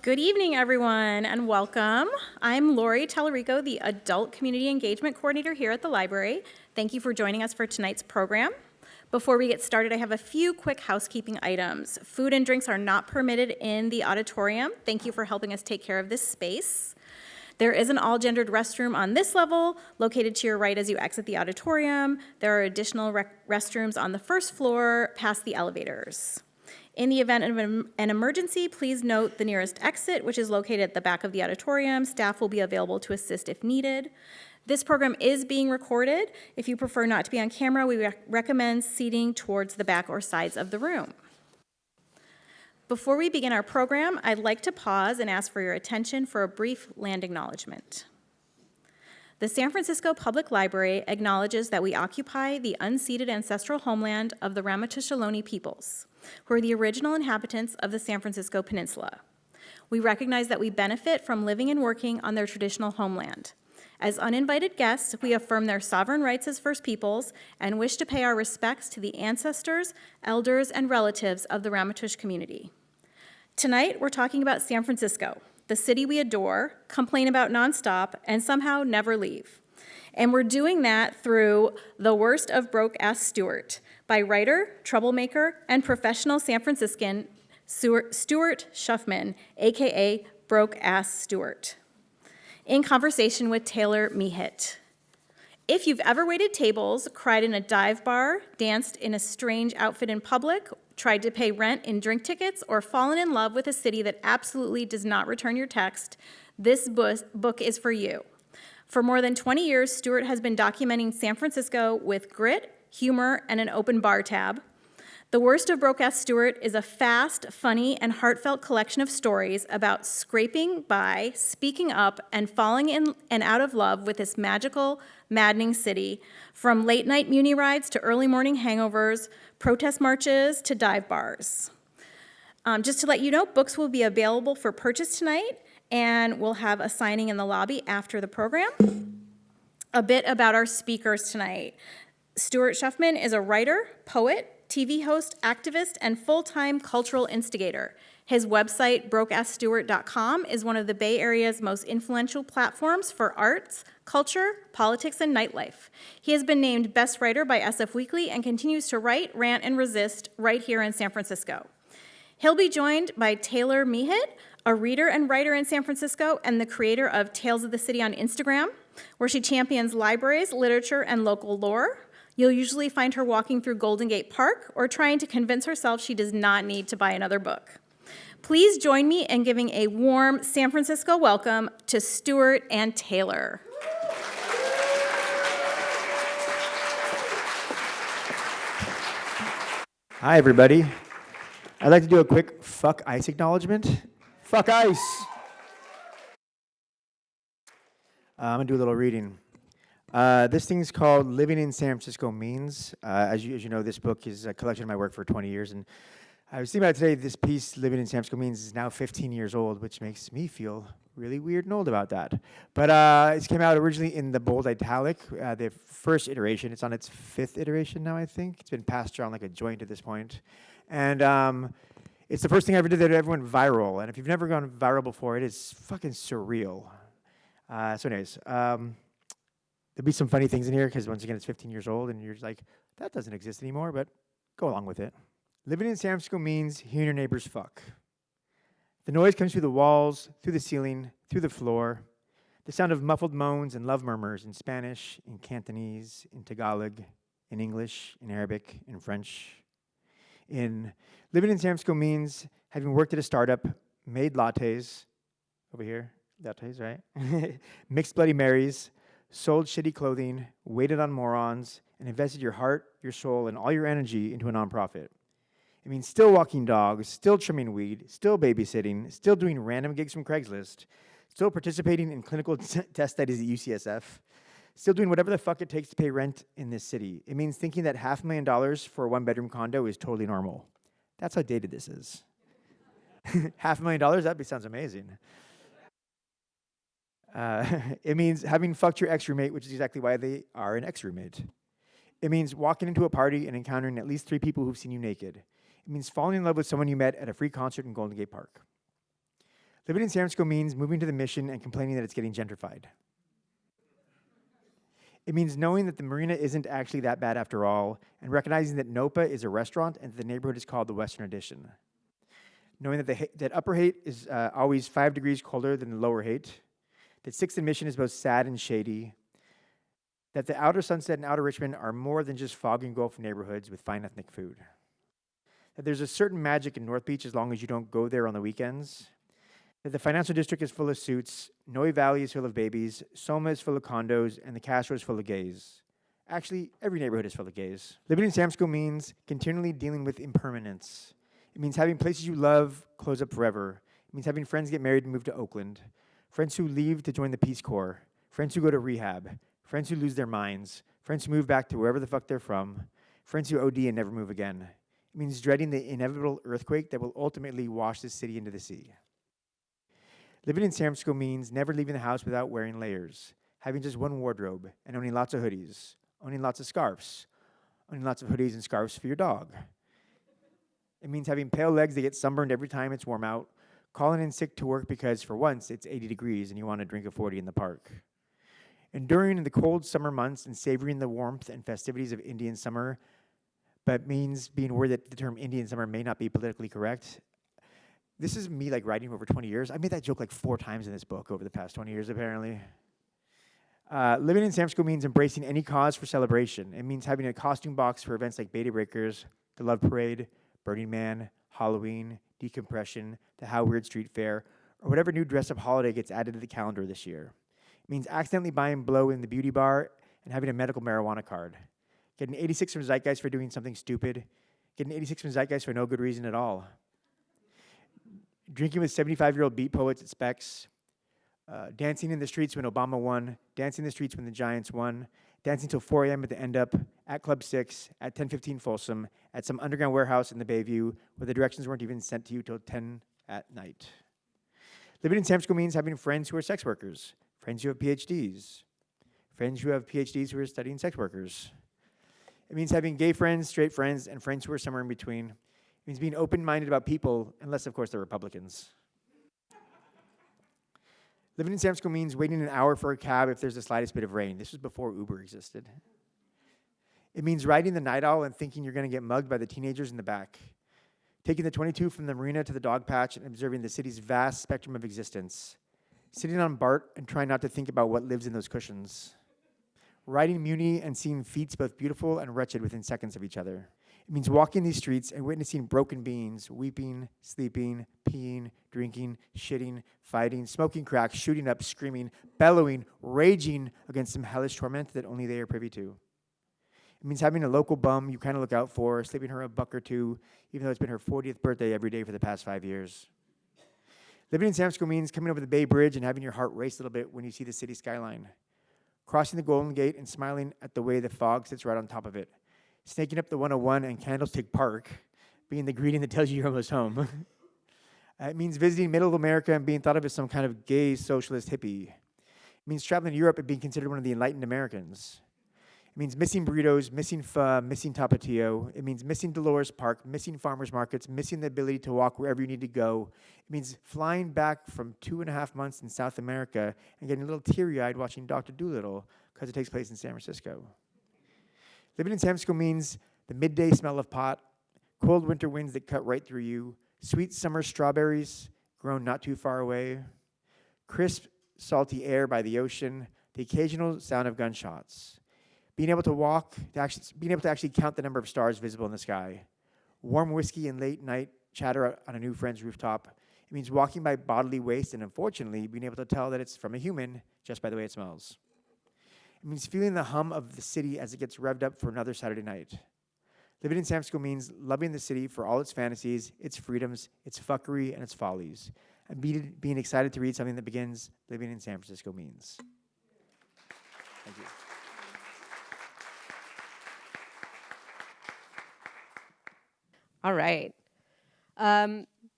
Good evening, everyone, and welcome. I'm Lori Tallarico, the Adult Community Engagement Coordinator here at the library. Thank you for joining us for tonight's program. Before we get started, I have a few quick housekeeping items. Food and drinks are not permitted in the auditorium. Thank you for helping us take care of this space. There is an all-gendered restroom on this level, located to your right as you exit the auditorium. There are additional restrooms on the first floor past the elevators. In the event of an emergency, please note the nearest exit, which is located at the back of the auditorium. Staff will be available to assist if needed. This program is being recorded. If you prefer not to be on camera, we recommend seating towards the back or sides of the room. Before we begin our program, I'd like to pause and ask for your attention for a brief land acknowledgement. The San Francisco Public Library acknowledges that we occupy the unceded ancestral homeland of the Ramaytush Ohlone peoples, who are the original inhabitants of the San Francisco Peninsula. We recognize that we benefit from living and working on their traditional homeland. As uninvited guests, we affirm their sovereign rights as First Peoples and wish to pay our respects to the ancestors, elders, and relatives of the Ramaytush community. Tonight, we're talking about San Francisco, the city we adore, complain about nonstop, and somehow never leave. And we're doing that through The Worst of Broke-Ass Stuart by writer, troublemaker, and professional San Franciscan Stuart Schuffman, aka Broke-Ass Stuart, in conversation with Tayler Mehit. If you've ever waited tables, cried in a dive bar, danced in a strange outfit in public, tried to pay rent in drink tickets, or fallen in love with a city that absolutely does not return your text, this book is for you. For more than 20 years, Stuart has been documenting San Francisco with grit, humor, and an open bar tab. The Worst of Broke-Ass Stuart is a fast, funny, and heartfelt collection of stories about scraping by, speaking up, and falling in and out of love with this magical, maddening city, from late-night Muni rides to early morning hangovers, protest marches to dive bars. Just to let you know, books will be available for purchase tonight, and we'll have a signing in the lobby after the program. A bit about our speakers tonight. Stuart Schuffman is a writer, poet, TV host, activist, and full-time cultural instigator. His website, brokeassstuart.com, is one of the Bay Area's most influential platforms for arts, culture, politics, and nightlife. He has been named Best Writer by SF Weekly and continues to write, rant, and resist right here in San Francisco. He'll be joined by Tayler Mehit, a reader and writer in San Francisco and the creator of Tales of the City on Instagram, where she champions libraries, literature, and local lore. You'll usually find her walking through Golden Gate Park or trying to convince herself she does not need to buy another book. Please join me in giving a warm San Francisco welcome to Stuart and Tayler. Hi, everybody. I'd like to do a quick fuck ice acknowledgement. Fuck ice! I'm going to do a little reading. This thing's called Living in San Francisco Means. As you know, this book is a collection of my work for 20 years. And I was thinking about today, this piece, Living in San Francisco Means, is now 15 years old, which makes me feel really weird and old about that. But it came out originally in the bold italic, the first iteration. It's on its fifth iteration now, I think. It's been passed around like a joint at this point. And it's the first thing I ever did that ever went viral. And if you've never gone viral before, it is fucking surreal. So anyways, there'll be some funny things in here because once again, it's 15 years old and you're just like, that doesn't exist anymore, but go along with it. Living in San Francisco means hearing your neighbors fuck. The noise comes through the walls, through the ceiling, through the floor. The sound of muffled moans and love murmurs in Spanish, in Cantonese, in Tagalog, in English, in Arabic, in French. Living in San Francisco means having worked at a startup, made lattes, over here, lattes, right? Mixed Bloody Marys, sold shitty clothing, waited on morons, and invested your heart, your soul, and all your energy into a nonprofit. It means still walking dogs, still trimming weed, still babysitting, still doing random gigs from Craigslist, still participating in clinical test studies at UCSF, still doing whatever the fuck it takes to pay rent in this city. It means thinking that $500,000 for a one-bedroom condo is totally normal. That's how dated this is. $500,000? That sounds amazing. It means having fucked your ex-roommate, which is exactly why they are an ex-roommate. It means walking into a party and encountering at least 3 people who've seen you naked. It means falling in love with someone you met at a free concert in Golden Gate Park. Living in San Francisco means moving to the Mission and complaining that it's getting gentrified. It means knowing that the marina isn't actually that bad after all, and recognizing that Nopa is a restaurant and that the neighborhood is called the Western Addition. Knowing that, that Upper Haight is always 5 degrees colder than the Lower Haight, that 6th and Mission is both sad and shady, that the Outer Sunset and Outer Richmond are more than just fog and Gulf neighborhoods with fine ethnic food. That there's a certain magic in North Beach as long as you don't go there on the weekends. That the financial district is full of suits, Noe Valley is full of babies, Soma is full of condos, and the Castro is full of gays. Actually, every neighborhood is full of gays. Living in San Francisco means continually dealing with impermanence. It means having places you love close up forever. It means having friends get married and move to Oakland, friends who leave to join the Peace Corps, friends who go to rehab, friends who lose their minds, friends who move back to wherever the fuck they're from, friends who OD and never move again. It means dreading the inevitable earthquake that will ultimately wash this city into the sea. Living in San Francisco means never leaving the house without wearing layers, having just one wardrobe, and owning lots of hoodies, owning lots of scarves, owning lots of hoodies and scarves for your dog. It means having pale legs that get sunburned every time it's warm out, calling in sick to work because for once it's 80 degrees and you want to drink a 40 in the park. Enduring in the cold summer months and savoring the warmth and festivities of Indian summer, but means being worried that the term Indian summer may not be politically correct. This is me like writing over 20 years. I made that joke like 4 times in this book over the past 20 years, apparently. Living in San Francisco means embracing any cause for celebration. It means having a costume box for events like Beta Breakers, the Love Parade, Burning Man, Halloween, Decompression, the How Weird Street Fair, or whatever new dress-up holiday gets added to the calendar this year. It means accidentally buying blow in the beauty bar and having a medical marijuana card. Getting 86 from Zeitgeist for doing something stupid. Getting 86 from Zeitgeist for no good reason at all. Drinking with 75-year-old beat poets at Specs. Dancing in the streets when Obama won. Dancing in the streets when the Giants won. Dancing till 4 a.m. at the End Up, at Club 6, at 1015 Folsom, at some underground warehouse in the Bayview where the directions weren't even sent to you till 10 at night. Living in San Francisco means having friends who are sex workers, friends who have PhDs, friends who have PhDs who are studying sex workers. It means having gay friends, straight friends, and friends who are somewhere in between. It means being open-minded about people, unless, of course, they're Republicans. Living in San Francisco means waiting an hour for a cab if there's the slightest bit of rain. This was before Uber existed. It means riding the night owl and thinking you're going to get mugged by the teenagers in the back. Taking the 22 from the marina to the dog patch and observing the city's vast spectrum of existence. Sitting on BART and trying not to think about what lives in those cushions. Riding Muni and seeing feats both beautiful and wretched within seconds of each other. It means walking these streets and witnessing broken beings, weeping, sleeping, peeing, drinking, shitting, fighting, smoking crack, shooting up, screaming, bellowing, raging against some hellish torment that only they are privy to. It means having a local bum you kind of look out for, sleeping her a buck or two, even though it's been her 40th birthday every day for the past 5 years. Living in San Francisco means coming over the Bay Bridge and having your heart race a little bit when you see the city skyline. Crossing the Golden Gate and smiling at the way the fog sits right on top of it. Snaking up the 101 and Candlestick Park, being the greeting that tells you you're almost home. It means visiting Middle America and being thought of as some kind of gay socialist hippie. It means traveling to Europe and being considered one of the enlightened Americans. It means missing burritos, missing pho, missing tapatio. It means missing Dolores Park, missing farmers markets, missing the ability to walk wherever you need to go. It means flying back from 2.5 months in South America and getting a little teary-eyed watching Dr. Dolittle because it takes place in San Francisco. Living in San Francisco means the midday smell of pot, cold winter winds that cut right through you, sweet summer strawberries grown not too far away, crisp, salty air by the ocean, the occasional sound of gunshots. Being able to actually count the number of stars visible in the sky. Warm whiskey and late night chatter on a new friend's rooftop. It means walking by bodily waste and, unfortunately, being able to tell that it's from a human just by the way it smells. It means feeling the hum of the city as it gets revved up for another Saturday night. Living in San Francisco means loving the city for all its fantasies, its freedoms, its fuckery, and its follies. And being excited to read something that begins, living in San Francisco means. Thank you. All right.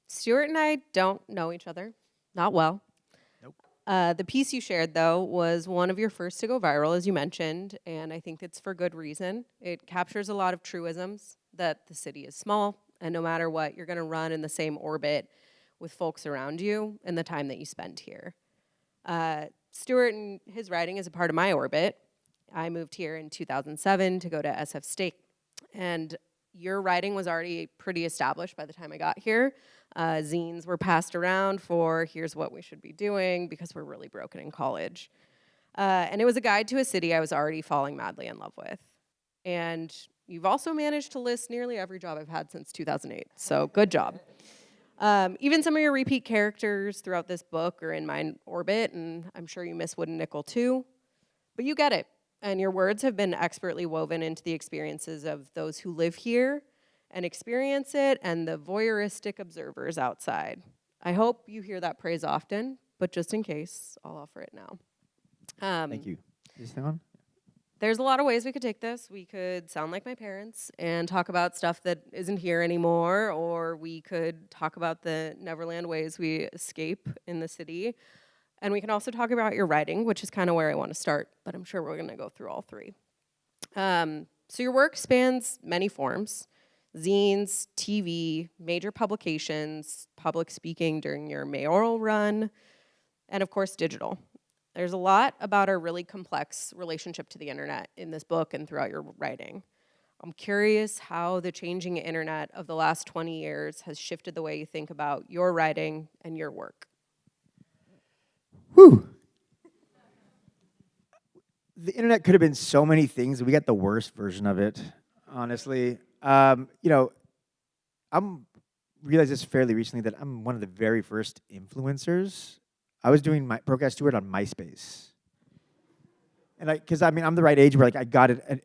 Stuart and I don't know each other, not well. Nope. The piece you shared, though, was one of your first to go viral, as you mentioned, and I think it's for good reason. It captures a lot of truisms, that the city is small, and no matter what, you're going to run in the same orbit with folks around you and the time that you spend here. Stuart and his writing is a part of my orbit. I moved here in 2007 to go to SFGate, and your writing was already pretty established by the time I got here. Zines were passed around for here's what we should be doing because we're really broken in college. And it was a guide to a city I was already falling madly in love with. And you've also managed to list nearly every job I've had since 2008, so good job. Even some of your repeat characters throughout this book are in my orbit, and I'm sure you miss Wooden Nickel too. But you get it, and your words have been expertly woven into the experiences of those who live here and experience it, and the voyeuristic observers outside. I hope you hear that praise often, but just in case, I'll offer it now. Thank you. Is this thing on? There's a lot of ways we could take this. We could sound like my parents and talk about stuff that isn't here anymore, or we could talk about the Neverland ways we escape in the city. And we can also talk about your writing, which is kind of where I want to start, but I'm sure we're going to go through all three. So your work spans many forms: zines, TV, major publications, public speaking during your mayoral run, and of course, digital. There's a lot about our really complex relationship to the internet in this book and throughout your writing. I'm curious how the changing internet of the last 20 years has shifted the way you think about your writing and your work. Whew. The internet could have been so many things. We got the worst version of it, honestly. I'm realized this fairly recently that I'm one of the very first influencers. I was doing my Broke-Ass Stuart on MySpace, and I'm the right age where I got it. And,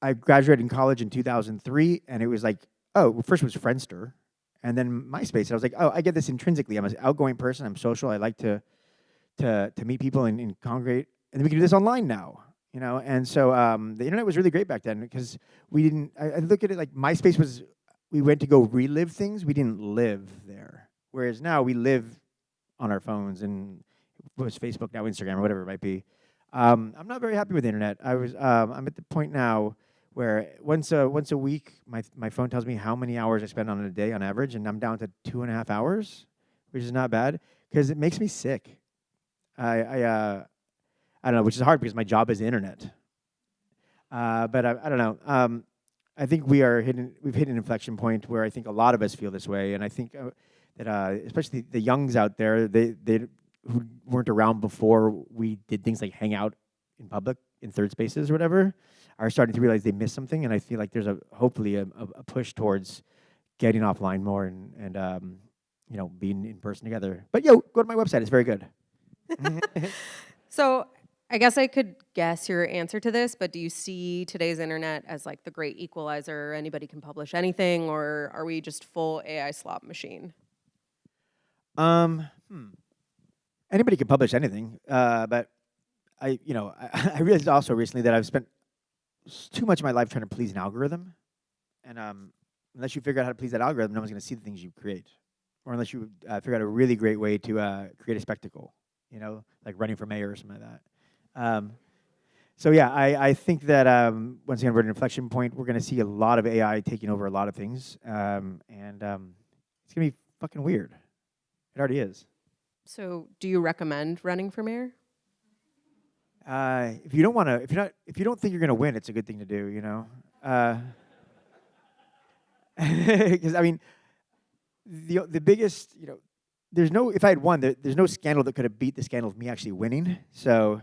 I graduated in college in 2003, and it was first it was Friendster, and then MySpace. And I was like, oh, I get this intrinsically. I'm an outgoing person. I'm social. I like to meet people and congregate, and then we can do this online now. And so the internet was really great back then because we didn't. I look at it like MySpace was. We went to go relive things. We didn't live there. Whereas now we live on our phones, and it was Facebook, now Instagram, or whatever it might be. I'm not very happy with the internet. I'm at the point now where once a week, my phone tells me how many hours I spend on a day on average, and I'm down to 2.5 hours, which is not bad because it makes me sick. I don't know, which is hard because my job is the internet. But I don't know. I think we've hit an inflection point where I think a lot of us feel this way, and I think that especially the youngs out there, they who weren't around before we did things like hang out in public in third spaces or whatever, are starting to realize they missed something, and I feel like there's hopefully a push towards getting offline more and being in person together. But go to my website; it's very good. So I guess I could guess your answer to this, but do you see today's internet as like the great equalizer? Anybody can publish anything, or are we just full AI slot machine? Anybody can publish anything, but I realized also recently that I've spent too much of my life trying to please an algorithm, and unless you figure out how to please that algorithm, no one's going to see the things you create, or unless you figure out a really great way to create a spectacle, like running for mayor or something like that. So yeah, I think that once again we're at an inflection point. We're going to see a lot of AI taking over a lot of things, and it's going to be fucking weird. It already is. So do you recommend running for mayor? If you don't think you're going to win, it's a good thing to do, because the biggest, if I had won, there's no scandal that could have beat the scandal of me actually winning. So,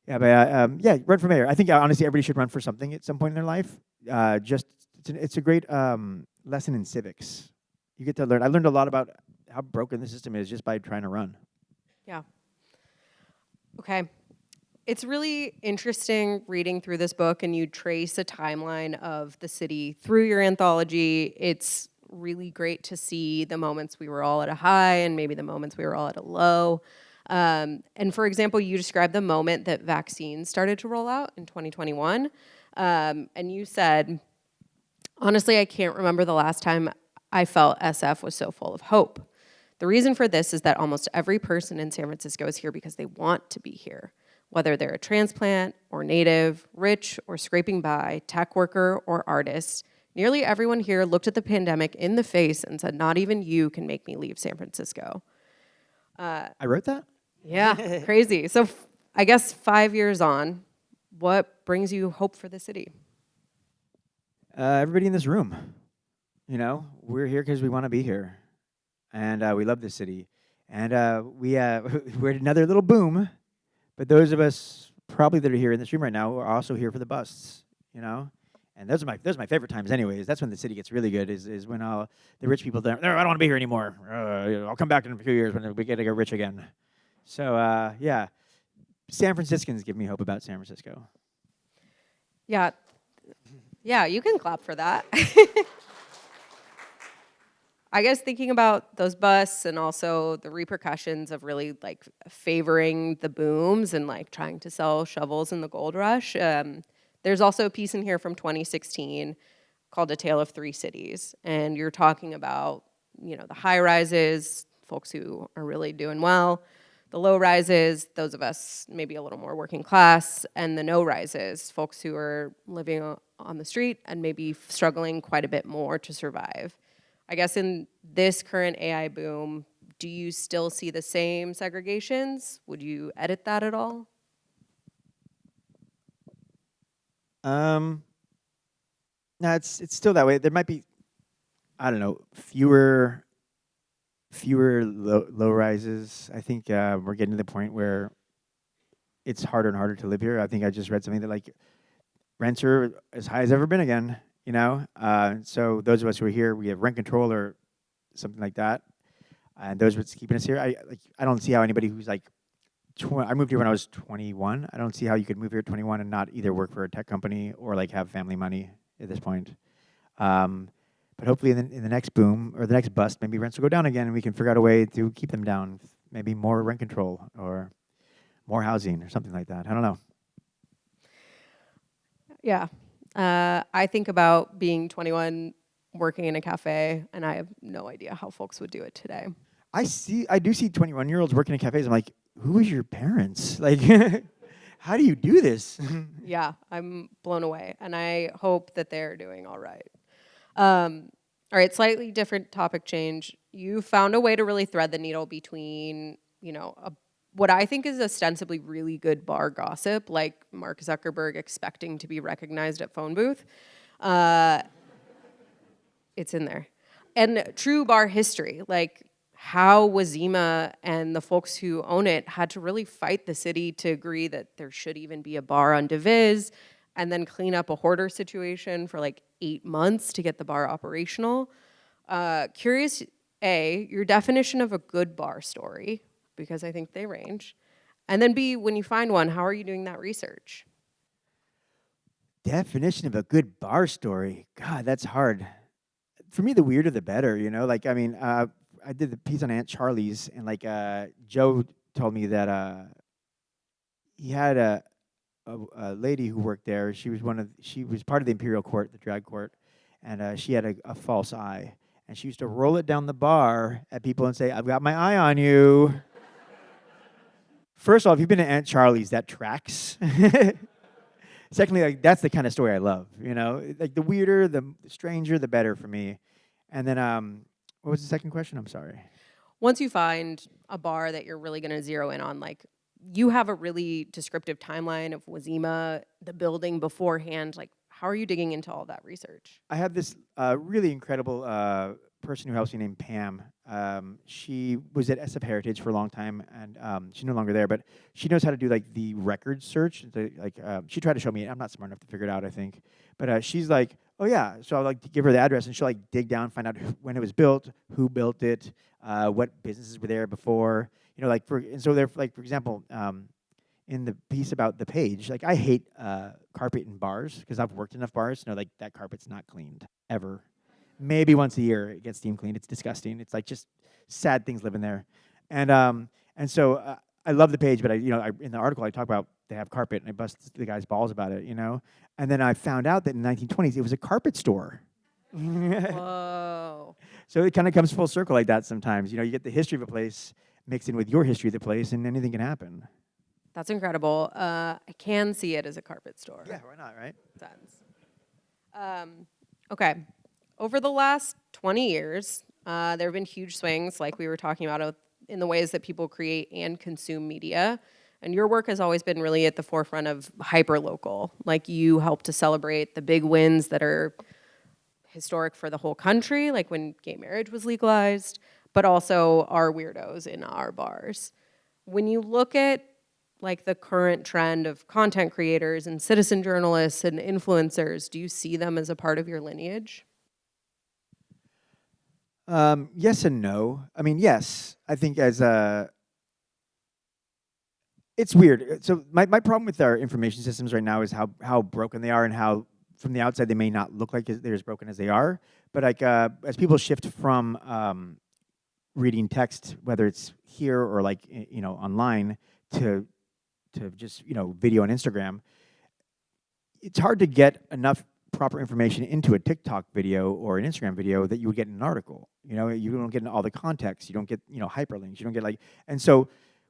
yeah, but run for mayor. I think honestly everybody should run for something at some point in their life. It's a great lesson in civics. You get to learn. I learned a lot about how broken the system is just by trying to run. Yeah. Okay. It's really interesting reading through this book, and you trace a timeline of the city through your anthology. It's really great to see the moments we were all at a high and maybe the moments we were all at a low. And for example, you described the moment that vaccines started to roll out in 2021. And you said, honestly, I can't remember the last time I felt SF was so full of hope. The reason for this is that almost every person in San Francisco is here because they want to be here, whether they're a transplant or native, rich or scraping by, tech worker or artist. Nearly everyone here looked at the pandemic in the face and said, not even you can make me leave San Francisco. I wrote that? Yeah, crazy. So I guess 5 years on, what brings you hope for the city? Everybody in this room. You know, we're here because we want to be here. And we love this city. And we're at another little boom. But those of us probably that are here in this room right now are also here for the busts, you know? And those are my favorite times anyways. That's when the city gets really good, is when all the rich people, I don't want to be here anymore. I'll come back in a few years when we get to get rich again. So, yeah, San Franciscans give me hope about San Francisco. Yeah. Yeah, you can clap for that. I guess thinking about those busts and also the repercussions of really like favoring the booms and like trying to sell shovels in the gold rush. There's also a piece in here from 2016 called A Tale of Three Cities. And you're talking about, you know, the high rises, folks who are really doing well, the low rises, those of us maybe a little more working class, and the no rises, folks who are living on the street and maybe struggling quite a bit more to survive. I guess in this current AI boom, do you still see the same segregations? Would you edit that at all? No, it's still that way. There might be, I don't know, fewer low rises. I think we're getting to the point where it's harder and harder to live here. I think I just read something that like rents are as high as ever been again. You know, so those of us who are here, we have rent control or something like that, and those what's keeping us here. I don't see how anybody who's like, I moved here when I was 21. I don't see how you could move here at 21 and not either work for a tech company or like have family money at this point. But hopefully in the next boom or the next bust, maybe rents will go down again, and we can figure out a way to keep them down. Maybe more rent control or more housing or something like that. I don't know. Yeah. I think about being 21, working in a cafe, and I have no idea how folks would do it today. I do see 21-year-olds working in cafes. I'm like, who is your parents? Like, how do you do this? Yeah, I'm blown away, and I hope that they're doing all right. All right, slightly different topic change. You found a way to really thread the needle between, you know, what I think is ostensibly really good bar gossip, like Mark Zuckerberg expecting to be recognized at phone booth. It's in there. And true bar history, like how Wazima and the folks who own it had to really fight the city to agree that there should even be a bar on Deviz, and then clean up a hoarder situation for like 8 months to get the bar operational. Curious, A, your definition of a good bar story, because I think they range. And then B, when you find one, how are you doing that research? Definition of a good bar story. God, that's hard. For me, the weirder the better, you know? Like, I mean, I did the piece on Aunt Charlie's, and like Joe told me that he had a lady who worked there. She was part of the Imperial Court, the drag court, and she had a false eye. And she used to roll it down the bar at people and say, "I've got my eye on you." First of all, if you've been to Aunt Charlie's, that tracks. Secondly, like that's the kind of story I love. You know, like the weirder, the stranger, the better for me. And then, what was the second question? I'm sorry. Once you find a bar that you're really going to zero in on, like you have a really descriptive timeline of Wazima, the building beforehand. Like, how are you digging into all that research? I have this really incredible person who helps me named Pam. She was at SF Heritage for a long time, and she's no longer there, but she knows how to do like the record search. She tried to show me. I'm not smart enough to figure it out, I think. But she's like, oh yeah. So I'll like give her the address, and she'll like dig down, find out when it was built, who built it, what businesses were there before. You know, like for example, in the piece about the page, like I hate carpet in bars because I've worked enough bars to know like that carpet's not cleaned ever. Maybe once a year it gets steam cleaned. It's disgusting. It's like just sad things living there, and so I love the page, but in the article I talk about they have carpet and I bust the guy's balls about it, you know. And then I found out that in the 1920s it was a carpet store. Whoa! So it kind of comes full circle like that sometimes. You know, you get the history of a place mixed in with your history of the place, and anything can happen. That's incredible. I can see it as a carpet store. Yeah, why not, right? Sense. Okay. Over the last 20 years, there have been huge swings, like we were talking about, in the ways that people create and consume media. And your work has always been really at the forefront of hyper-local. Like, you help to celebrate the big wins that are historic for the whole country, like when gay marriage was legalized, but also our weirdos in our bars. When you look at like the current trend of content creators and citizen journalists and influencers, do you see them as a part of your lineage? Yes and no. I mean, yes. I think as it's weird. So my problem with our information systems right now is how broken they are, and how from the outside they may not look like they're as broken as they are. But like as people shift from reading text, whether it's here or like online, to just video on Instagram, it's hard to get enough proper information into a TikTok video or an Instagram video that you would get in an article. You don't get all the context. You don't get hyperlinks. You don't get and so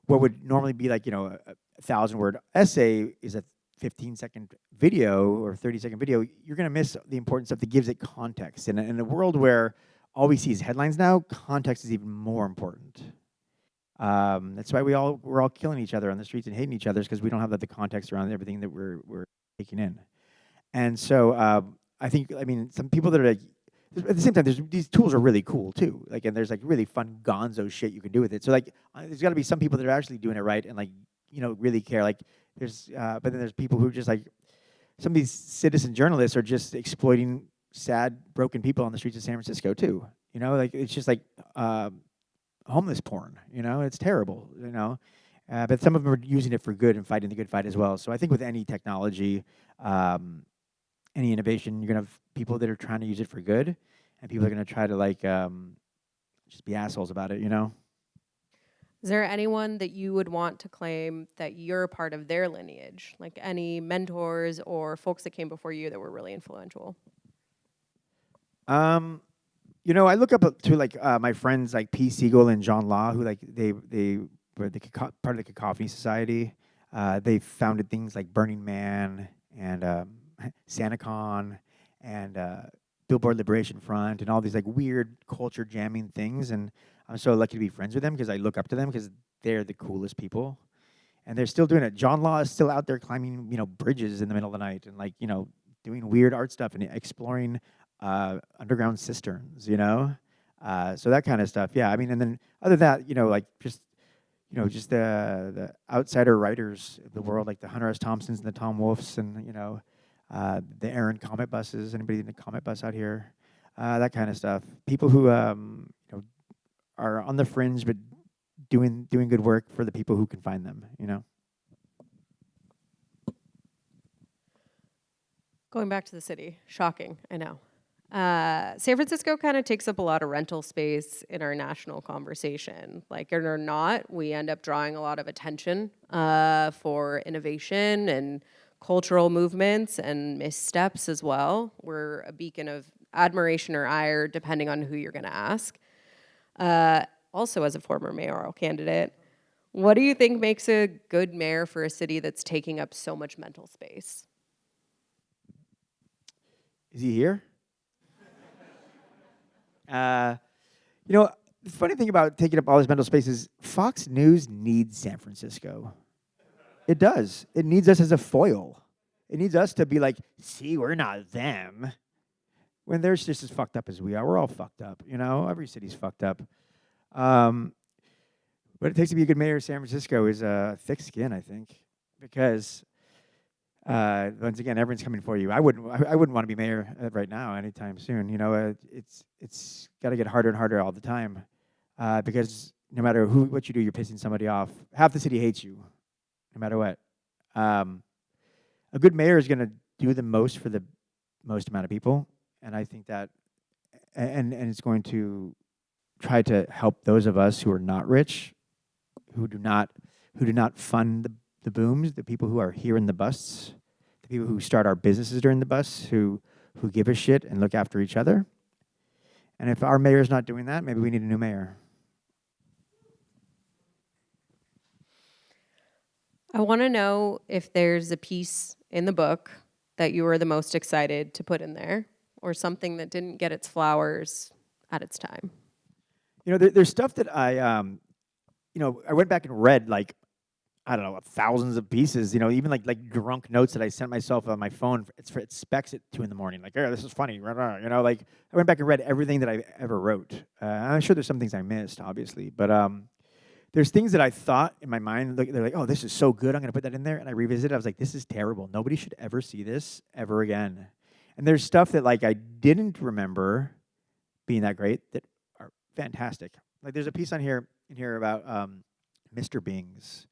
what would normally be like a 1,000-word essay is a 15-second video or 30-second video. You're going to miss the important stuff that gives it context. And in a world where all we see is headlines now, context is even more important. That's why we're all killing each other on the streets and hating each other, because we don't have the context around everything that we're taking in. And so I mean, some people that are like, at the same time, these tools are really cool too. Like, and there's like really fun gonzo shit you can do with it. So like, there's got to be some people that are actually doing it right and like, really care. Like, but then there's people who just like, some of these citizen journalists are just exploiting sad, broken people on the streets of San Francisco too. Like, it's just like homeless porn. It's terrible. But some of them are using it for good and fighting the good fight as well. So I think with any technology, any innovation, you're gonna have people that are trying to use it for good, and people are gonna try to like just be assholes about it. Is there anyone that you would want to claim that you're a part of their lineage? Like any mentors or folks that came before you that were really influential? I look up to like my friends like P. Siegel and John Law, who like they were part of the Cacophony Society. They founded things like Burning Man and SantaCon and Billboard Liberation Front and all these like weird culture jamming things. And I'm so lucky to be friends with them because I look up to them because they're the coolest people. And they're still doing it. John Law is still out there climbing, bridges in the middle of the night and like, doing weird art stuff and exploring underground cisterns, so that kind of stuff. Yeah, I mean, and then other than that, like just the outsider writers of the world, like the Hunter S. Thompsons and the Tom Wolfes and, the Aaron Comet buses, anybody in the Comet bus out here, that kind of stuff. People who, are on the fringe, but doing good work for the people who can find them, Going back to the city, shocking, I know. San Francisco kind of takes up a lot of rental space in our national conversation. Like it or not, we end up drawing a lot of attention for innovation and cultural movements and missteps as well. We're a beacon of admiration or ire, depending on who you're going to ask. Also, as a former mayoral candidate, what do you think makes a good mayor for a city that's taking up so much mental space? Is he here? The funny thing about taking up all this mental space is Fox News needs San Francisco. It does. It needs us as a foil. It needs us to be like, see, we're not them. When they're just as fucked up as we are. We're all fucked up, Every city's fucked up. What it takes to be a good mayor of San Francisco is thick skin, I think. Because, once again, everyone's coming for you. I wouldn't want to be mayor right now anytime soon. It's got to get harder and harder all the time. Because no matter what you do, you're pissing somebody off. Half the city hates you, no matter what. A good mayor is going to do the most for the most amount of people, and I think that, and it's going to try to help those of us who are not rich, who do not fund the booms, the people who are here in the bus, the people who start our businesses during the bus, who give a shit and look after each other. And if our mayor's not doing that, maybe we need a new mayor. I want to know if there's a piece in the book that you were the most excited to put in there, or something that didn't get its flowers at its time? You know, there's stuff that I went back and read, like, I don't know, thousands of pieces, even like drunk notes that I sent myself on my phone. It specs at 2 a.m. Like, oh, this is funny. Like I went back and read everything that I ever wrote. I'm sure there's some things I missed, obviously, but there's things that I thought in my mind, they're like, oh, this is so good, I'm going to put that in there. And I revisit it. I was like, this is terrible. Nobody should ever see this ever again. And there's stuff that like I didn't remember being that great that are fantastic. Like there's a piece in here about Mr. Bing's.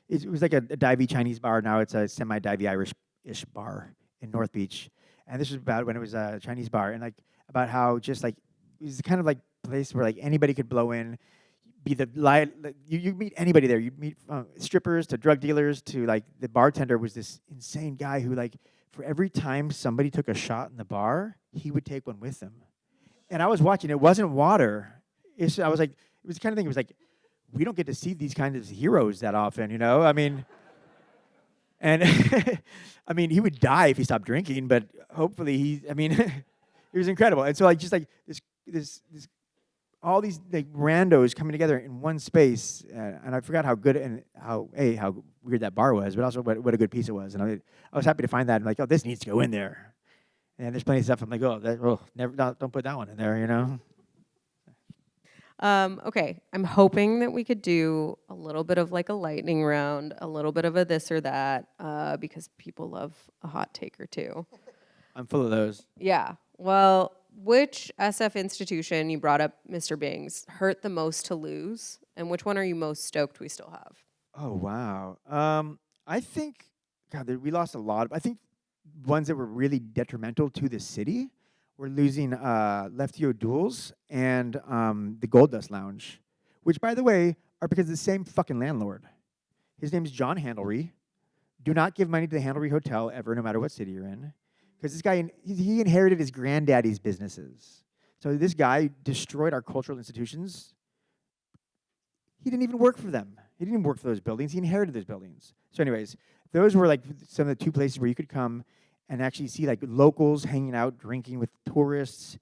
It was like a divey Chinese bar. Now it's a semi-divey Irish-ish bar in North Beach. And this was about when it was a Chinese bar, and like about how just like it was the kind of like place where like anybody could blow in, be you meet anybody there. You meet strippers to drug dealers to like the bartender was this insane guy who like for every time somebody took a shot in the bar, he would take one with him. And I was watching. It wasn't water. I was like, it was the kind of thing. It was like, we don't get to see these kinds of heroes that often, I mean, and I mean, he would die if he stopped drinking, but hopefully it was incredible. And so like just like this all these like randos coming together in one space, and I forgot how good and how weird that bar was, but also what a good piece it was. And I was happy to find that. And like, oh, this needs to go in there. And there's plenty of stuff. I'm like, don't put that one in there, Okay, I'm hoping that we could do a little bit of like a lightning round, a little bit of a this or that, because people love a hot take or two. I'm full of those. Yeah. Well, which SF institution, you brought up Mr. Bing's, hurt the most to lose? And which one are you most stoked we still have? Oh, wow. I think, God, we lost a lot. I think ones that were really detrimental to the city, we're losing Lefty O'Doul's and the Gold Dust Lounge, which, by the way, are because of the same fucking landlord. His name's John Handlery. Do not give money to the Handlery Hotel ever, no matter what city you're in. Because this guy, he inherited his granddaddy's businesses. So this guy destroyed our cultural institutions. He didn't even work for them. He didn't even work for those buildings. He inherited those buildings. So anyways, those were like some of the two places where you could come and actually see like locals hanging out, drinking with tourists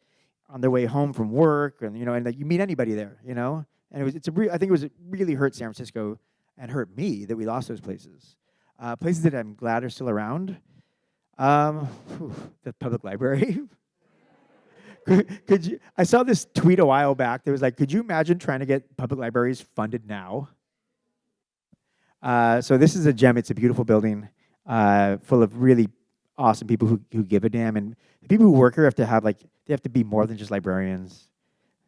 on their way home from work, and and like you meet anybody there, And I think it was really hurt San Francisco and hurt me that we lost those places. Places that I'm glad are still around. The public library. Could you? I saw this tweet a while back that was like, could you imagine trying to get public libraries funded now? So this is a gem. It's a beautiful building full of really awesome people who give a damn, and the people who work here have to be more than just librarians.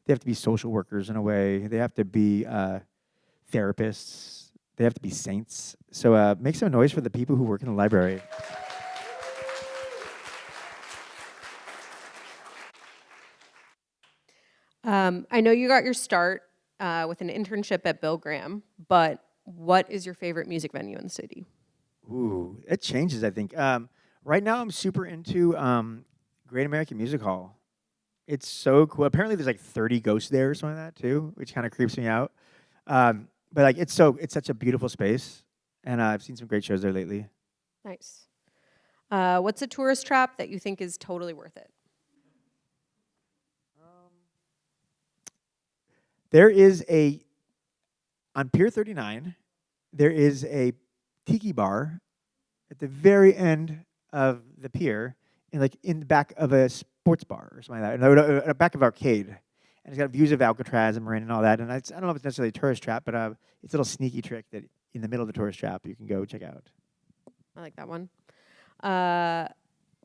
They have to be social workers in a way. They have to be therapists. They have to be saints. So make some noise for the people who work in the library. I know you got your start with an internship at Bill Graham, but what is your favorite music venue in the city? Ooh, it changes, I think. Right now, I'm super into Great American Music Hall. It's so cool. Apparently, there's like 30 ghosts there or something like that too, which kind of creeps me out. But like, it's such a beautiful space, and I've seen some great shows there lately. Nice. What's a tourist trap that you think is totally worth it? There is on Pier 39, there is a tiki bar at the very end of the pier, in the back of a sports bar or something like that, in the back of an arcade. And it's got views of Alcatraz and Marin and all that. And I don't know if it's necessarily a tourist trap, but it's a little sneaky trick that in the middle of the tourist trap you can go check out. I like that one.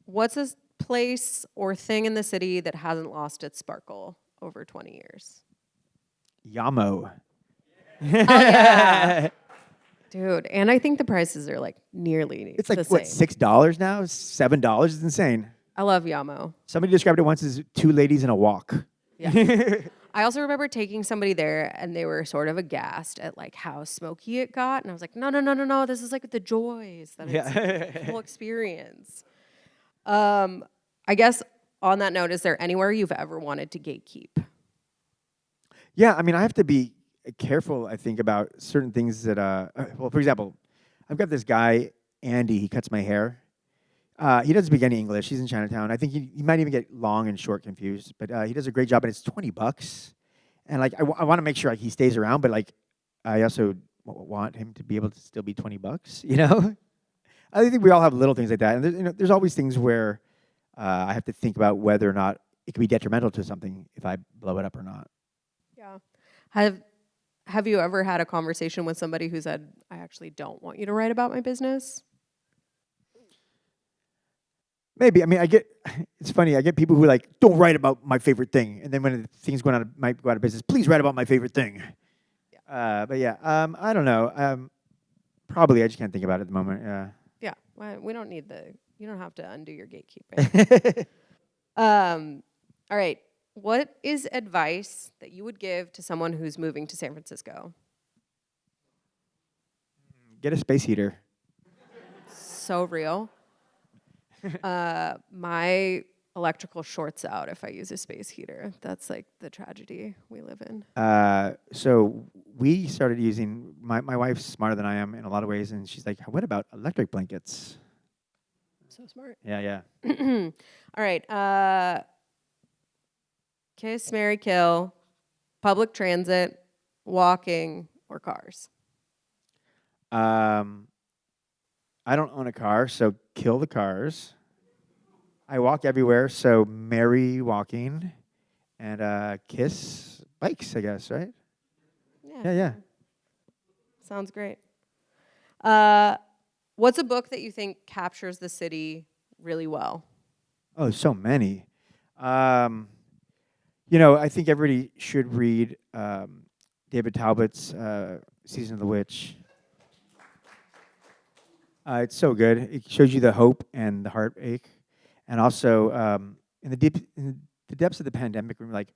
What's a place or thing in the city that hasn't lost its sparkle over 20 years? Yamo. Oh, yeah. Dude, and I think the prices are like nearly It's like, the what, same. $6 now? $7? It's insane. I love Yamo. Somebody described it once as two ladies in a walk. Yeah. I also remember taking somebody there and they were sort of aghast at like how smoky it got. And I was like, no. This is like the joys that it's a whole experience. I guess on that note, is there anywhere you've ever wanted to gatekeep? Yeah, I mean, I have to be careful, I think, about certain things that, well, for example, I've got this guy, Andy, he cuts my hair. He doesn't speak any English. He's in Chinatown. I think he might even get long and short confused, but he does a great job, and it's $20. And like, I want to make sure like he stays around, but like, I also want him to be able to still be $20. You know, I think we all have little things like that, and there's always things where I have to think about whether or not it could be detrimental to something if I blow it up or not. Yeah. Have you ever had a conversation with somebody who said, I actually don't want you to write about my business? Maybe. I mean, it's funny. I get people who are like, don't write about my favorite thing. And then when things might go out of business, please write about my favorite thing. Yeah. But yeah, I don't know. Probably I just can't think about it at the moment. Yeah. Yeah. Well, you don't have to undo your gatekeeping. All right. What is advice that you would give to someone who's moving to San Francisco? Get a space heater. So real. My electrical shorts out if I use a space heater. That's like the tragedy we live in. So we started using, my wife's smarter than I am in a lot of ways, and she's like, what about electric blankets? So smart. Yeah. All right. Kiss, marry, kill, public transit, walking, or cars? I don't own a car, so kill the cars. I walk everywhere, so marry walking, and kiss bikes, I guess, right? Yeah. Sounds great. What's a book that you think captures the city really well? Oh, so many. I think everybody should read David Talbot's Season of the Witch. It's so good. It shows you the hope and the heartache. And also, in the depths of the pandemic, we're like,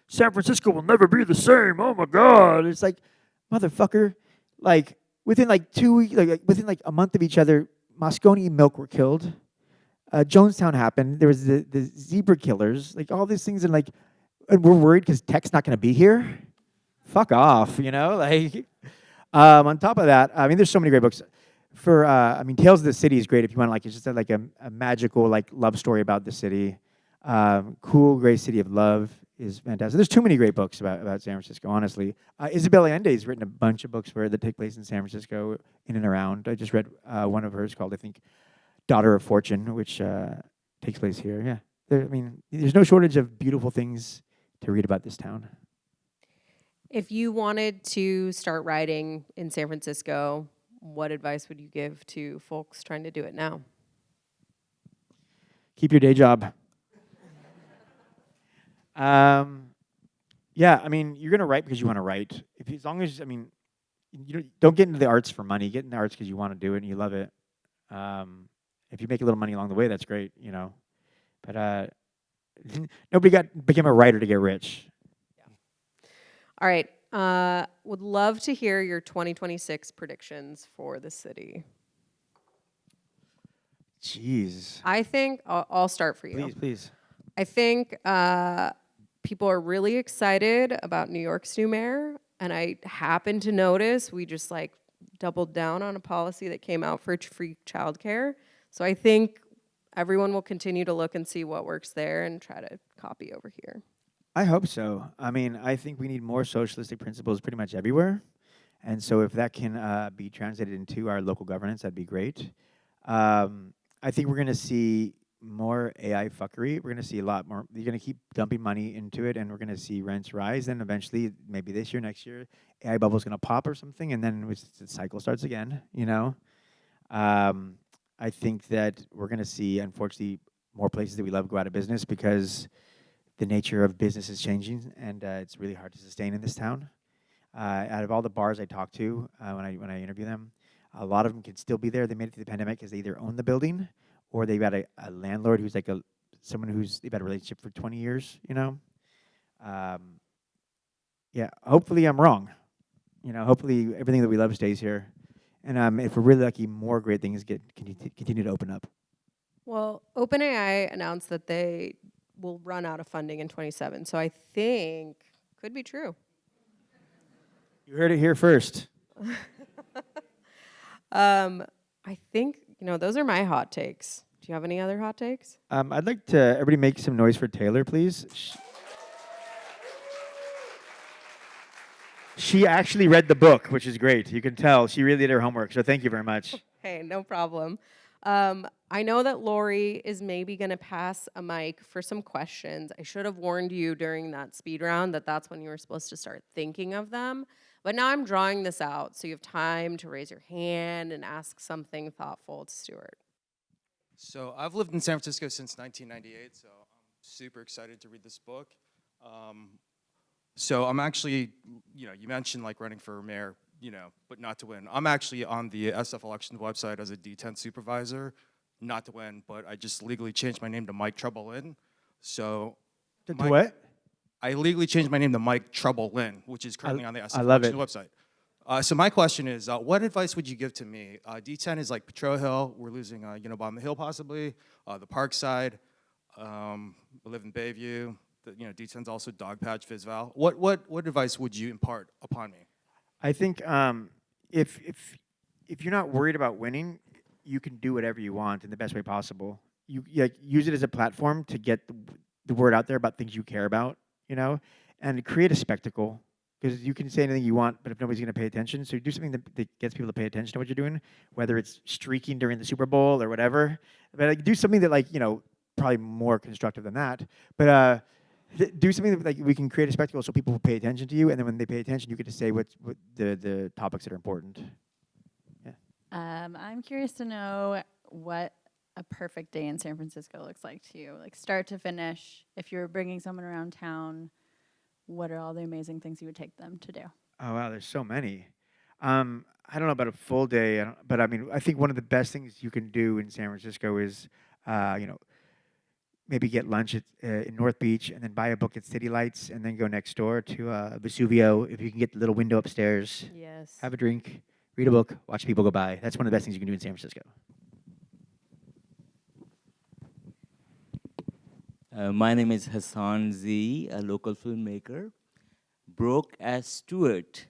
San Francisco will never be the same. Oh my God! It's like, motherfucker, like within like 2 weeks, within like a month of each other, Moscone and Milk were killed. Jonestown happened. There was the zebra killers, like all these things, and we're worried because Tech's not going to be here. Fuck off, like. On top of that, I mean, there's so many great books. Tales of the City is great if you want it's just like a magical love story about the city. Cool, Great City of Love is fantastic. There's too many great books about San Francisco, honestly. Isabel Allende's written a bunch of books that take place in San Francisco, in and around. I just read one of hers called, I think, Daughter of Fortune, which takes place here. Yeah, there's no shortage of beautiful things to read about this town. If you wanted to start writing in San Francisco, what advice would you give to folks trying to do it now? Keep your day job. Yeah, you're going to write because you want to write. You don't get into the arts for money. Get in the arts because you want to do it and you love it. If you make a little money along the way, that's great, But nobody became a writer to get rich. Yeah. All right. Would love to hear your 2026 predictions for the city. Jeez. I think I'll start for you. Please. I think people are really excited about New York's new mayor, and I happen to notice we just doubled down on a policy that came out for free childcare. So I think everyone will continue to look and see what works there and try to copy over here. I hope so. I think we need more socialistic principles pretty much everywhere. And so if that can be translated into our local governance, that'd be great. I think we're going to see more AI fuckery. We're going to see a lot more. You're going to keep dumping money into it, and we're going to see rents rise. Then eventually, maybe this year, next year, AI bubble's going to pop or something, and then the cycle starts again, I think that we're going to see, unfortunately, more places that we love go out of business because the nature of business is changing, and it's really hard to sustain in this town. Out of all the bars I talk to when I interview them, a lot of them can still be there. They made it through the pandemic because they either own the building or they've got a landlord who's someone who's they've had a relationship for 20 years. Yeah. Hopefully I'm wrong. Hopefully everything that we love stays here, and if we're really lucky, more great things continue to open up. Well, OpenAI announced that they will run out of funding in 2027, so I think could be true. You heard it here first. I think those are my hot takes. Do you have any other hot takes? I'd like to everybody make some noise for Tayler, please. She actually read the book, which is great. You can tell she really did her homework. So thank you very much. Hey, no problem. I know that Lori is maybe going to pass a mic for some questions. I should have warned you during that speed round that that's when you were supposed to start thinking of them. But now I'm drawing this out, so you have time to raise your hand and ask something thoughtful to Stuart. So I've lived in San Francisco since 1998, so I'm super excited to read this book. So I'm actually, you mentioned like running for mayor, but not to win. I'm actually on the SF elections website as a D10 supervisor, not to win, but I just legally changed my name to Mike Trouble Lynn. So To what? I legally changed my name to Mike Trouble Lynn, which is currently on the SF love elections website. So my question is, what advice would you give to me? D10 is like Petro Hill. We're losing, Unabomber Hill possibly, the Parkside. We live in Bayview. D10's also Dogpatch, Fizzval. What advice would you impart upon me? I think if you're not worried about winning, you can do whatever you want in the best way possible. You use it as a platform to get the word out there about things you care about, and create a spectacle. Because you can say anything you want, but if nobody's going to pay attention, so you do something that gets people to pay attention to what you're doing, whether it's streaking during the Super Bowl or whatever. But do something that probably more constructive than that. But do something that we can create a spectacle so people will pay attention to you, and then when they pay attention, you get to say what the topics that are important. Yeah. I'm curious to know what a perfect day in San Francisco looks like to you, like start to finish. If you're bringing someone around town, what are all the amazing things you would take them to do? Oh, wow, there's so many. I don't know about a full day, but I think one of the best things you can do in San Francisco is, maybe get lunch in North Beach and then buy a book at City Lights and then go next door to Vesuvio. If you can get the little window upstairs, Yes. have a drink, read a book, watch people go by. That's one of the best things you can do in San Francisco. My name is Hassan Z, a local filmmaker. Broke-Ass Stuart.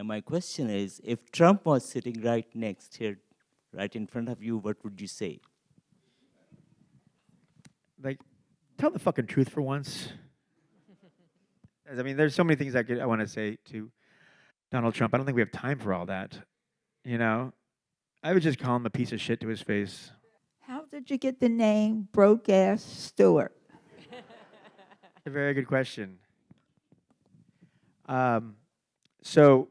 My question is, if Trump was sitting right next here, right in front of you, what would you say? Tell the fucking truth for once. There's so many things I want to say to Donald Trump. I don't think we have time for all that. I would just call him a piece of shit to his face. How did you get the name Broke-Ass Stuart? A very good question. So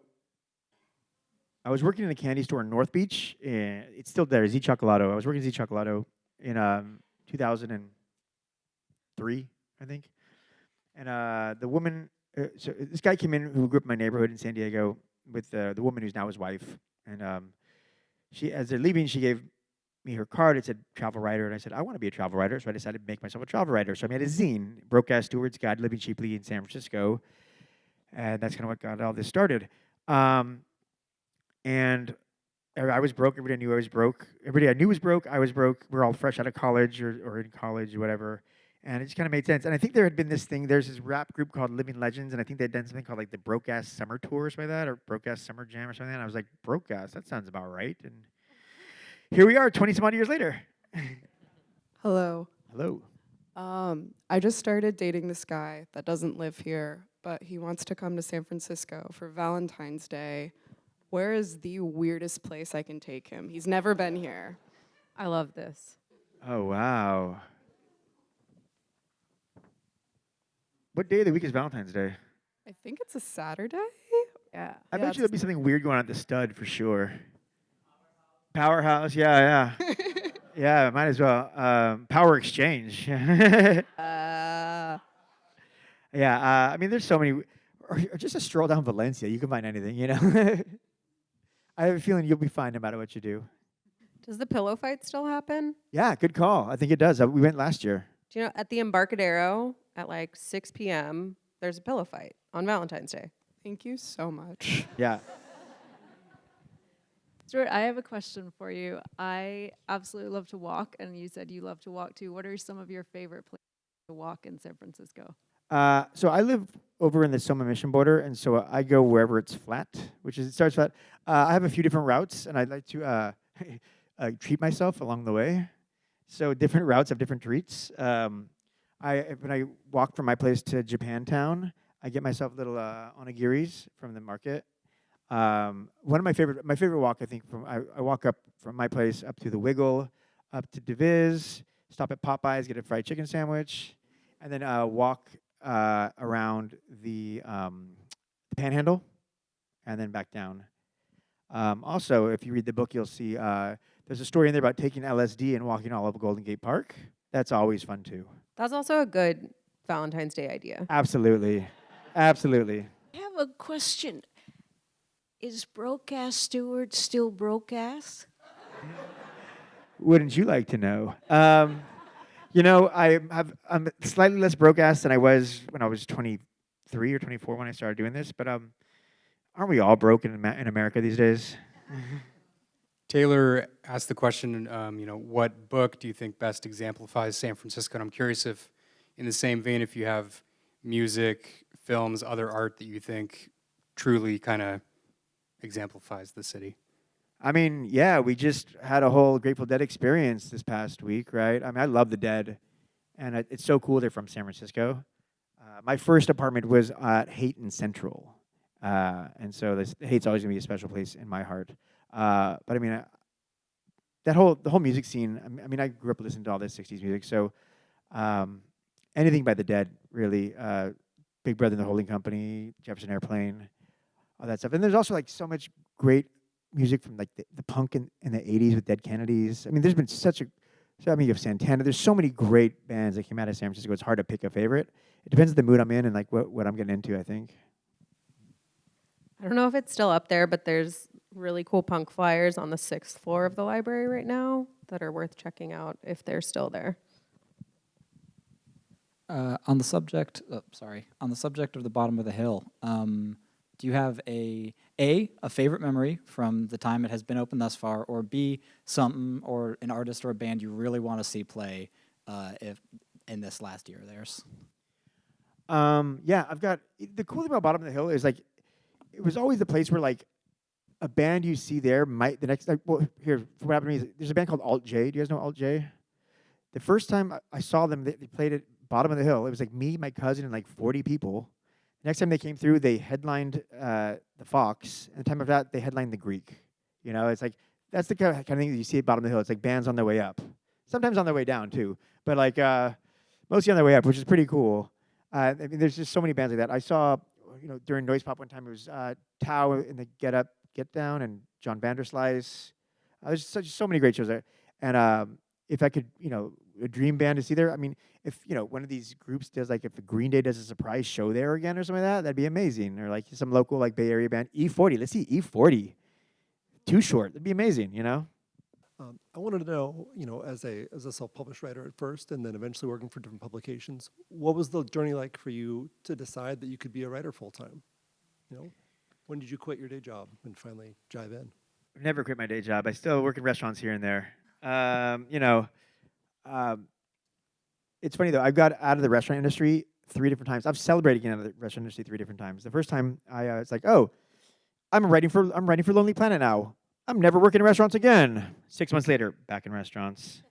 I was working in a candy store in North Beach. It's still there, Z Chocolato. I was working at Z Chocolato in 2003, I think. And the woman, so this guy came in who grew up in my neighborhood in San Diego with the woman who's now his wife. And she, as they're leaving, she gave me her card. It said travel writer, and I said I want to be a travel writer, so I decided to make myself a travel writer. So I made a zine, Broke-Ass Stuart's Guide to Living Cheaply in San Francisco, and that's kind of what got all this started. And I was broke. Everybody knew I was broke. Everybody I knew was broke. I was broke. We're all fresh out of college or in college or whatever, and it just kind of made sense. And I think there had been this thing. There's this rap group called Living Legends, and I think they'd done something called like the Broke-Ass Summer Tour or something like that, or Broke-Ass Summer Jam or something. And I was like, Broke-Ass, that sounds about right. And here we are, 20 some odd years later. Hello. Hello. I just started dating this guy that doesn't live here, but he wants to come to San Francisco for Valentine's Day. Where is the weirdest place I can take him? He's never been here. I love this. Oh, wow. What day of the week is Valentine's Day? I think it's a Saturday. Yeah. I bet you there'll be something weird going on at the Stud for sure. Powerhouse, yeah. Yeah, might as well. Power Exchange. Yeah, there's so many. Or just a stroll down Valencia. You can find anything, I have a feeling you'll be fine no matter what you do. Does the pillow fight still happen? Yeah, good call. I think it does. We went last year. Do you know, at the Embarcadero at like 6 p.m., there's a pillow fight on Valentine's Day. Thank you so much. Yeah. Stuart, I have a question for you. I absolutely love to walk, and you said you love to walk too. What are some of your favorite places to walk in San Francisco? So I live over in the Soma Mission border, and so I go wherever it's flat, it starts flat. I have a few different routes, and I'd like to treat myself along the way. So different routes have different treats. When I walk from my place to Japantown, I get myself little onigiris from the market. One of my favorite walk, I think, I walk up from my place up to the Wiggle, up to DeViz, stop at Popeyes, get a fried chicken sandwich, and then walk around the Panhandle, and then back down. Also, if you read the book, you'll see there's a story in there about taking LSD and walking all over Golden Gate Park. That's always fun too. That's also a good Valentine's Day idea. Absolutely, absolutely. I have a question. Is broke-ass Stuart still broke-ass? Wouldn't you like to know? I'm slightly less broke-ass than I was when I was 23 or 24 when I started doing this, but aren't we all broken in America these days? Taylor asked the question, what book do you think best exemplifies San Francisco? And I'm curious if, in the same vein, if you have music, films, other art that you think truly kind of exemplifies the city. I mean, yeah, we just had a whole Grateful Dead experience this past week, right? I mean, I love the Dead, and it's so cool they're from San Francisco. My first apartment was at Hayton Central, and so Hate's always going to be a special place in my heart. But I mean, the whole music scene. I mean, I grew up listening to all this '60s music, so anything by the Dead, really. Big Brother and the Holding Company, Jefferson Airplane, all that stuff. And there's also like so much great music from like the punk in the '80s with Dead Kennedys. I mean, there's been you have Santana. There's so many great bands that came out of San Francisco. It's hard to pick a favorite. It depends on the mood I'm in and like what I'm getting into, I think. I don't know if it's still up there, but there's really cool punk flyers on the 6th floor of the library right now that are worth checking out if they're still there. On the subject of the bottom of the hill, do you have a favorite memory from the time it has been open thus far, or B, something or an artist or a band you really want to see play if in this last year of theirs? Yeah, I've got the cool thing about Bottom of the Hill is like it was always the place where like a band you see there might the next here what happened to me is there's a band called Alt J. Do you guys know Alt J? The first time I saw them, they played at Bottom of the Hill. It was like me, my cousin, and like 40 people. The next time they came through, they headlined the Fox. And the time of that, they headlined the Greek. You know, it's like that's the kind of thing that you see at Bottom of the Hill. It's like bands on their way up, sometimes on their way down too, but like mostly on their way up, which is pretty cool. I mean, there's just so many bands like that. I saw, during Noise Pop one time, it was Tao in the Get Up, Get Down, and John Vanderslice. There's so many great shows there. And if I could, a dream band to see there, I mean, if, one of these groups does, like, if the Green Day does a surprise show there again or something like that, that'd be amazing. Or, like, some local, like, Bay Area band. E40, let's see, E40. Too Short, that'd be amazing, I wanted to know, as a self-published writer at first and then eventually working for different publications, what was the journey like for you to decide that you could be a writer full-time? When did you quit your day job and finally jive in? I've never quit my day job. I still work in restaurants here and there. It's funny, though. I've got out of the restaurant industry 3 different times. I've celebrated getting out of the restaurant industry 3 different times. The first time, it's like, oh, I'm writing for Lonely Planet now. I'm never working in restaurants again. 6 months later, back in restaurants.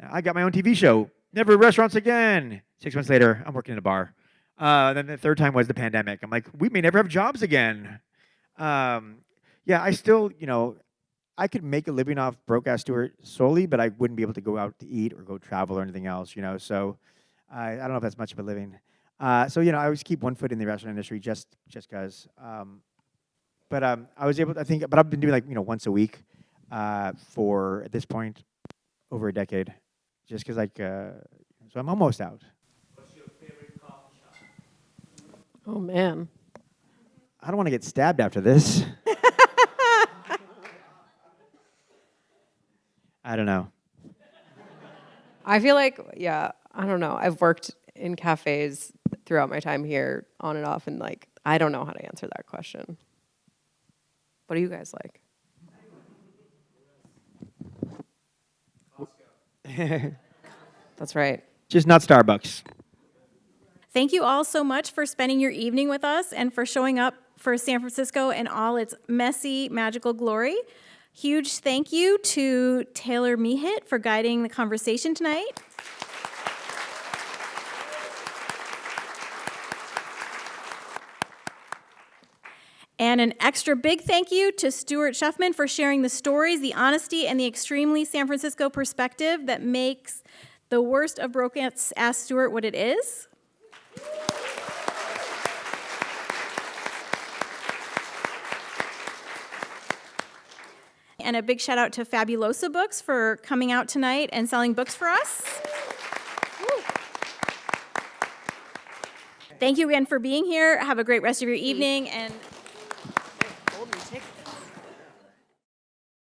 I got my own TV show. Never in restaurants again. 6 months later, I'm working in a bar. Then the third time was the pandemic. I'm like, we may never have jobs again. Yeah, I still, I could make a living off Broke-Ass Stuart solely, but I wouldn't be able to go out to eat or go travel or anything else, So I don't know if that's much of a living. So, I always keep one foot in the restaurant industry just because. But I was able to, but I've been doing like, once a week for, at this point, over a decade. Just because, so I'm almost out. What's your favorite coffee shop? Oh, man. I don't want to get stabbed after this. I don't know. I feel like, I don't know. I've worked in cafes throughout my time here on and off, and I don't know how to answer that question. What do you guys like? That's right. Just not Starbucks. Thank you all so much for spending your evening with us and for showing up for San Francisco in all its messy, magical glory. Huge thank you to Tayler Mehit for guiding the conversation tonight. And an extra big thank you to Stuart Schuffman for sharing the stories, the honesty, and the extremely San Francisco perspective that makes the Worst of Broke-Ass Stuart what it is. And a big shout out to Fabulosa Books for coming out tonight and selling books for us. Woo. Thank you again for being here. Have a great rest of your evening, and